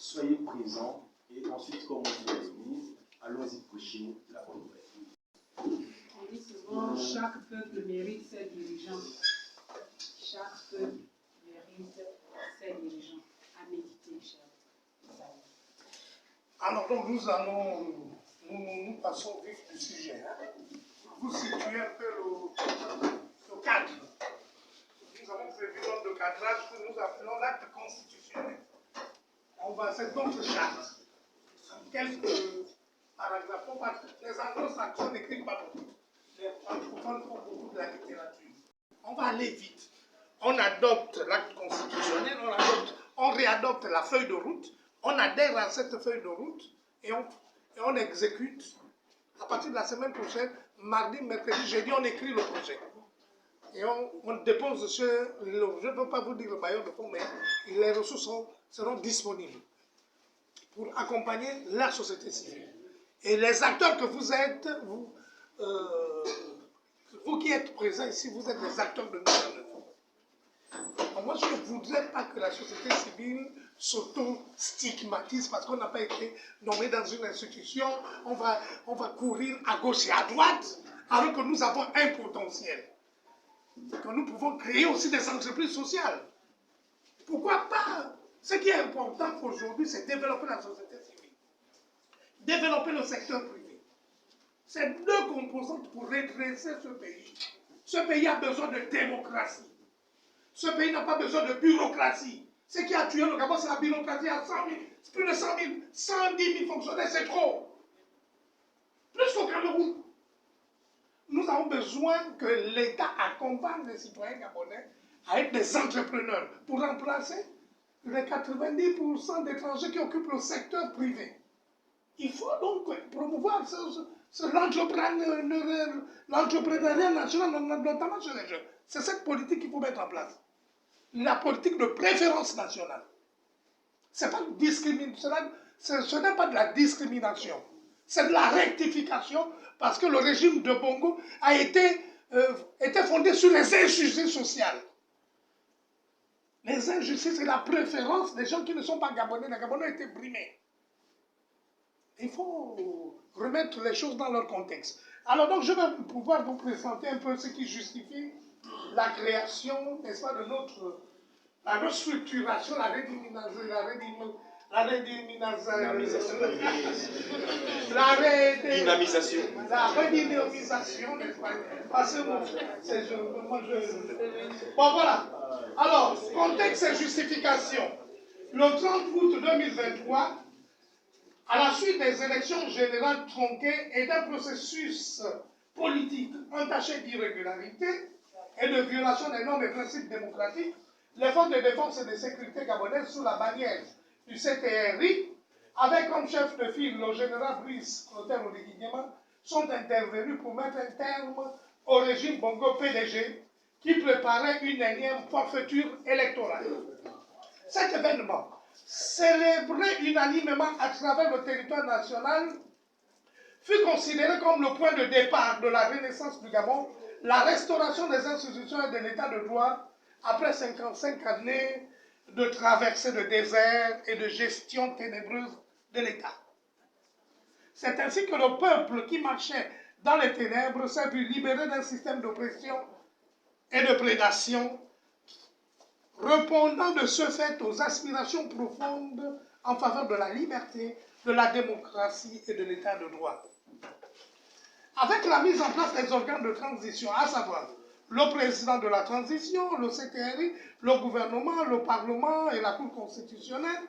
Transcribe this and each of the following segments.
soyez présents et ensuite, comme on dit à l'église, allons-y prêcher la bonne nouvelle. On dit souvent, chaque peuple mérite ses dirigeants. Chaque peuple mérite ses dirigeants. À méditer, cher. Alors donc nous passons au vif du sujet. Vous situez un peu le cadre. Nous avons prévu l'ordre de cadrage que nous appelons l'acte constitutionnel. C'est notre charte. Quelques paragraphes. Les anglo-saxons n'écrivent pas beaucoup. Les francophones font beaucoup de la littérature. On va aller vite. On adopte l'acte constitutionnel, on réadopte la feuille de route, on adhère à cette feuille de route et on exécute. À partir de la semaine prochaine, mardi, mercredi, jeudi, on écrit le projet. Et on dépose sur je ne veux pas vous dire le bailleur de fonds, mais les ressources seront disponibles pour accompagner la société civile. Et les acteurs que vous êtes, vous qui êtes présents ici, vous êtes des acteurs de mise en œuvre. Moi, je ne voudrais pas que la société civile s'auto-stigmatise parce qu'on n'a pas été nommé dans une institution. On va courir à gauche et à droite, alors que nous avons un potentiel. Que nous pouvons créer aussi des entreprises sociales. Pourquoi pas? Ce qui est important aujourd'hui, c'est développer la société civile. Développer le secteur privé. C'est deux composantes pour redresser ce pays. Ce pays a besoin de démocratie. Ce pays n'a pas besoin de bureaucratie. Ce qui a tué le Gabon, c'est la bureaucratie à 100 000, plus de 100 000, 110 000 fonctionnaires, c'est trop. Plus qu'au Cameroun. Nous avons besoin que l'État accompagne les citoyens gabonais à être des entrepreneurs pour remplacer les 90% d'étrangers qui occupent le secteur privé. Il faut donc promouvoir l'entrepreneuriat national, notamment chez les jeunes. C'est cette politique qu'il faut mettre en place. La politique de préférence nationale. Ce n'est pas de la discrimination. C'est de la rectification parce que le régime de Bongo a été fondé sur les injustices sociales. Les injustices et la préférence des gens qui ne sont pas gabonais. Les Gabonais ont été brimés. Il faut remettre les choses dans leur contexte. Alors donc je vais pouvoir vous présenter un peu ce qui justifie la création, n'est-ce pas, de la restructuration, la redynamisation, n'est-ce pas? Parce que bon voilà. Alors, contexte et justification. Le 30 août 2023, à la suite des élections générales tronquées et d'un processus politique entaché d'irrégularité et de violation des normes et principes démocratiques, les forces de défense et de sécurité gabonaises sous la bannière du CTRI, avec comme chef de file le général Brice Clotaire Oligui-Nguema, sont intervenus pour mettre un terme au régime Bongo PDG qui préparait une énième forfaiture électorale. Cet événement, célébré unanimement à travers le territoire national, fut considéré comme le point de départ de la renaissance du Gabon, la restauration des institutions et de l'état de droit après 55 années de traversée de désert et de gestion ténébreuse de l'État. C'est ainsi que le peuple qui marchait dans les ténèbres s'est vu libéré d'un système d'oppression et de prédation, répondant de ce fait aux aspirations profondes en faveur de la liberté, de la démocratie et de l'état de droit. Avec la mise en place des organes de transition, à savoir le président de la transition, le CTRI, le gouvernement, le Parlement et la Cour constitutionnelle,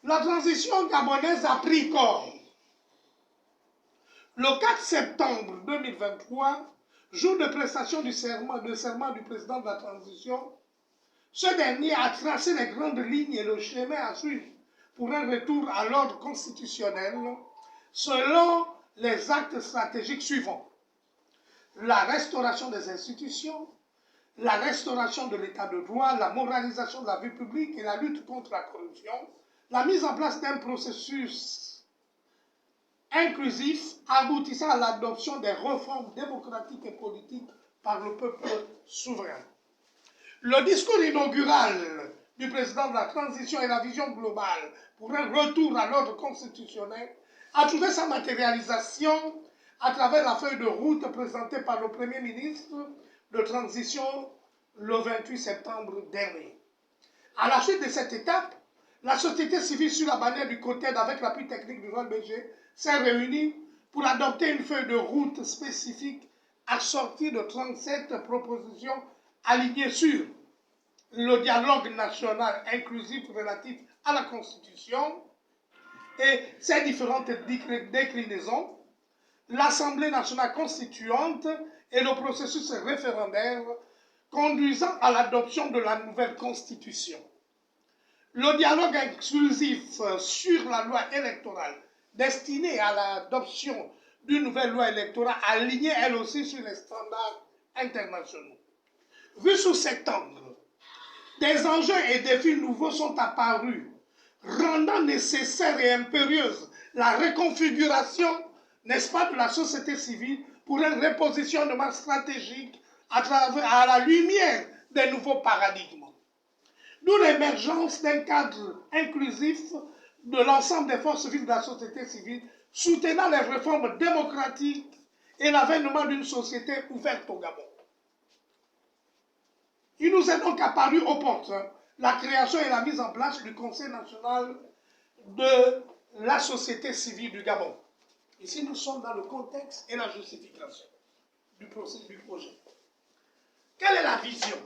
la transition gabonaise a pris corps. Le 4 septembre 2023, jour de prestation du serment du président de la transition, ce dernier a tracé les grandes lignes et le chemin à suivre pour un retour à l'ordre constitutionnel selon les actes stratégiques suivants. La restauration des institutions, la restauration de l'état de droit, la moralisation de la vie publique et la lutte contre la corruption, la mise en place d'un processus inclusif aboutissant à l'adoption des réformes démocratiques et politiques par le peuple souverain. Le discours inaugural du président de la transition et la vision globale pour un retour à l'ordre constitutionnel a trouvé sa matérialisation à travers la feuille de route présentée par le Premier ministre de transition le 28 septembre dernier. À la suite de cette étape, la société civile sur la bannière du COTED avec l'appui technique du ROLBG s'est réunie pour adopter une feuille de route spécifique assortie de 37 propositions alignées sur le dialogue national inclusif relatif à la Constitution et ses différentes déclinaisons, l'Assemblée nationale constituante et le processus référendaire conduisant à l'adoption de la nouvelle Constitution. Le dialogue inclusif sur la loi électorale destinée à l'adoption d'une nouvelle loi électorale alignée elle aussi sur les standards internationaux. Vu sous cet angle, des enjeux et défis nouveaux sont apparus, rendant nécessaire et impérieuse la reconfiguration, n'est-ce pas, de la société civile pour un repositionnement stratégique à la lumière des nouveaux paradigmes. D'où l'émergence d'un cadre inclusif de l'ensemble des forces vives de la société civile, soutenant les réformes démocratiques et l'avènement d'une société ouverte au Gabon. Il nous est donc apparu opportun la création et la mise en place du Conseil national de la société civile du Gabon. Ici, nous sommes dans le contexte et la justification du projet. Quelle est la vision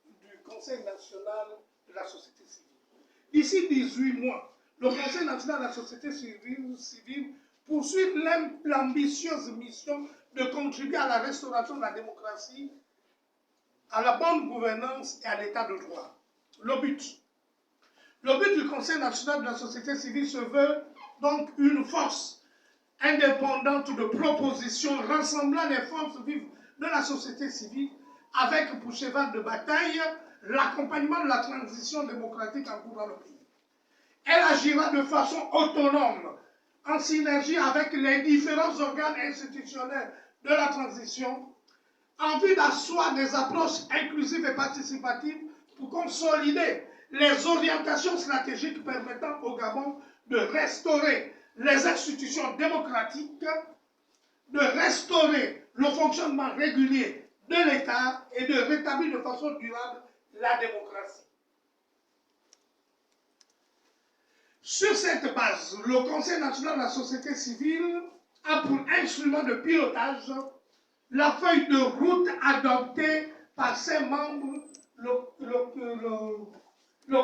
du Conseil national de la société civile? D'ici 18 mois, le Conseil national de la société civile poursuit l'ambitieuse mission de contribuer à la restauration de la démocratie, à la bonne gouvernance et à l'état de droit. Le but du Conseil national de la société civile se veut donc une force indépendante de propositions rassemblant les forces vives de la société civile avec pour cheval de bataille l'accompagnement de la transition démocratique en cours dans le pays. Elle agira de façon autonome, en synergie avec les différents organes institutionnels de la transition, en vue d'asseoir des approches inclusives et participatives pour consolider les orientations stratégiques permettant au Gabon de restaurer les institutions démocratiques, de restaurer le fonctionnement régulier de l'État et de rétablir de façon durable la démocratie. Sur cette base, le Conseil national de la société civile a pour instrument de pilotage la feuille de route adoptée par ses membres le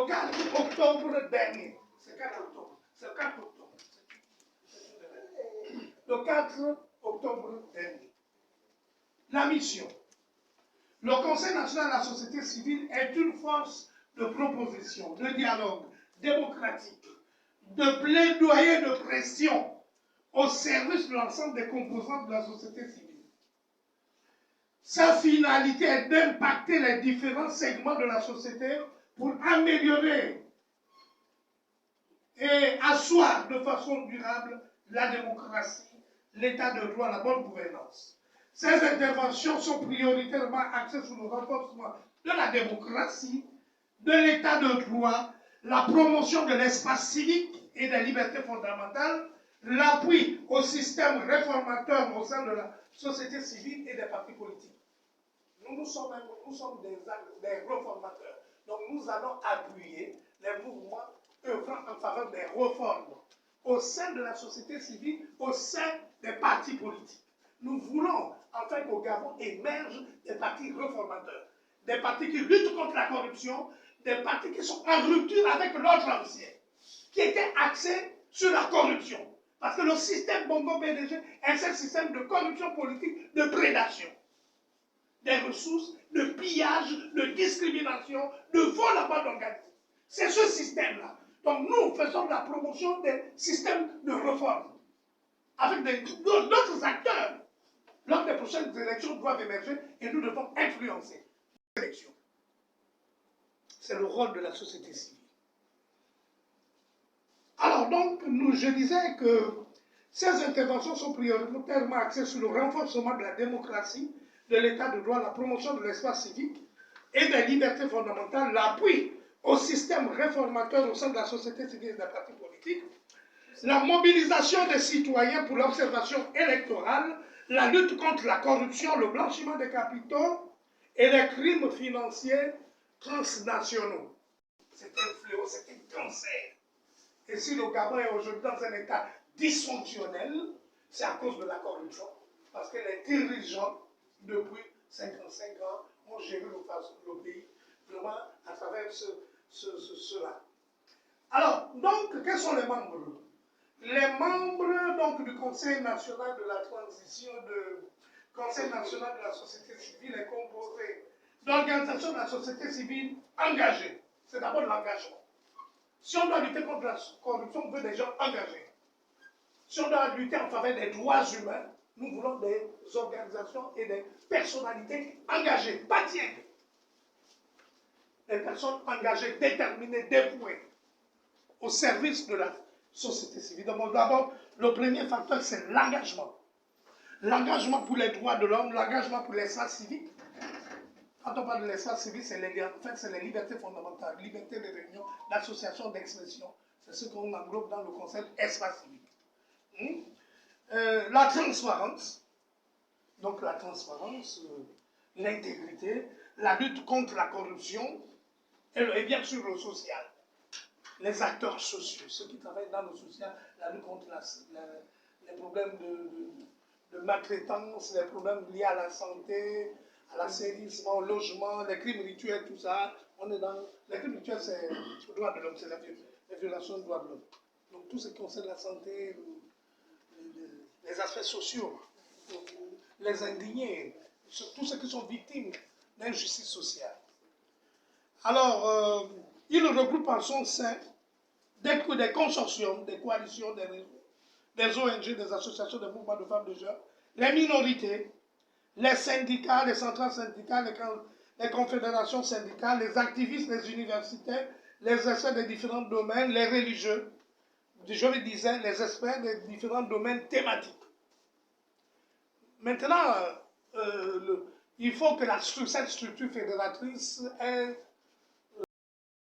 4 octobre dernier. C'est 4 octobre. C'est 4 octobre. Le 4 octobre dernier. La mission. Le Conseil national de la société civile est une force de proposition, de dialogue démocratique, de plaidoyer de pression au service de l'ensemble des composantes de la société civile. Sa finalité est d'impacter les différents segments de la société pour améliorer et asseoir de façon durable la démocratie, l'état de droit, la bonne gouvernance. Ces interventions sont prioritairement axées sur le renforcement de la démocratie, de l'état de droit, la promotion de l'espace civique et des libertés fondamentales, l'appui au système réformateur au sein de la société civile et des partis politiques. Nous sommes des réformateurs. Donc nous allons appuyer les mouvements œuvrant en faveur des réformes au sein de la société civile, au sein des partis politiques. Nous voulons enfin qu'au Gabon émergent des partis réformateurs, des partis qui luttent contre la corruption, des partis qui sont en rupture avec l'ordre ancien, qui était axé sur la corruption. Parce que le système Bongo-PDG est un système de corruption politique, de prédation des ressources, de pillage, de discrimination, de vol à bas d'organisme. C'est ce système-là. Donc nous faisons la promotion des systèmes de réforme avec d'autres acteurs. Lors des prochaines élections doivent émerger et nous devons influencer les élections. C'est le rôle de la société civile. Alors donc, je disais que ces interventions sont prioritairement axées sur le renforcement de la démocratie, de l'état de droit, la promotion de l'espace civique et des libertés fondamentales, l'appui au système réformateur au sein de la société civile et des partis politiques, la mobilisation des citoyens pour l'observation électorale, la lutte contre la corruption, le blanchiment des capitaux et les crimes financiers transnationaux. C'est un fléau, c'est un cancer. Et si le Gabon est aujourd'hui dans un état dysfonctionnel, c'est à cause de la corruption. Parce que les dirigeants, depuis 55 ans, ont géré le pays vraiment à travers cela. Alors, donc, quels sont les membres? Les membres donc, du Conseil national de la transition, Conseil national de la société civile est composé d'organisations de la société civile engagées. C'est d'abord l'engagement. Si on doit lutter contre la corruption, on veut des gens engagés. Si on doit lutter en faveur des droits humains, nous voulons des organisations et des personnalités engagées, pas tièdes. Des personnes engagées, déterminées, dévouées au service de la société civile. Donc d'abord, le premier facteur, c'est l'engagement. L'engagement pour les droits de l'homme, l'engagement pour l'espace civique. Quand on parle de l'espace civique, c'est les libertés fondamentales, liberté de réunion, d'association, d'expression. C'est ce qu'on englobe dans le concept espace civique. La transparence, donc la transparence, l'intégrité, la lutte contre la corruption et bien sûr le social. Les acteurs sociaux, ceux qui travaillent dans le social, la lutte contre les problèmes de maltraitance, les problèmes liés à la santé, à l'assainissement, au logement, les crimes rituels, tout ça. On est dans... Les crimes rituels, c'est le droit de l'homme, c'est les violations des droits de l'homme. Donc tout ce qui concerne la santé, les aspects sociaux, les indignés, tous ceux qui sont victimes d'injustice sociale. Alors, il regroupe en son sein des consortiums, des coalitions, des réseaux, des ONG, des associations, des mouvements de femmes, de jeunes, les minorités, les syndicats, les centrales syndicales, les confédérations syndicales, les activistes, les universitaires, les experts des différents domaines, les religieux, je le disais, les experts des différents domaines thématiques. Maintenant, il faut que cette structure fédératrice ait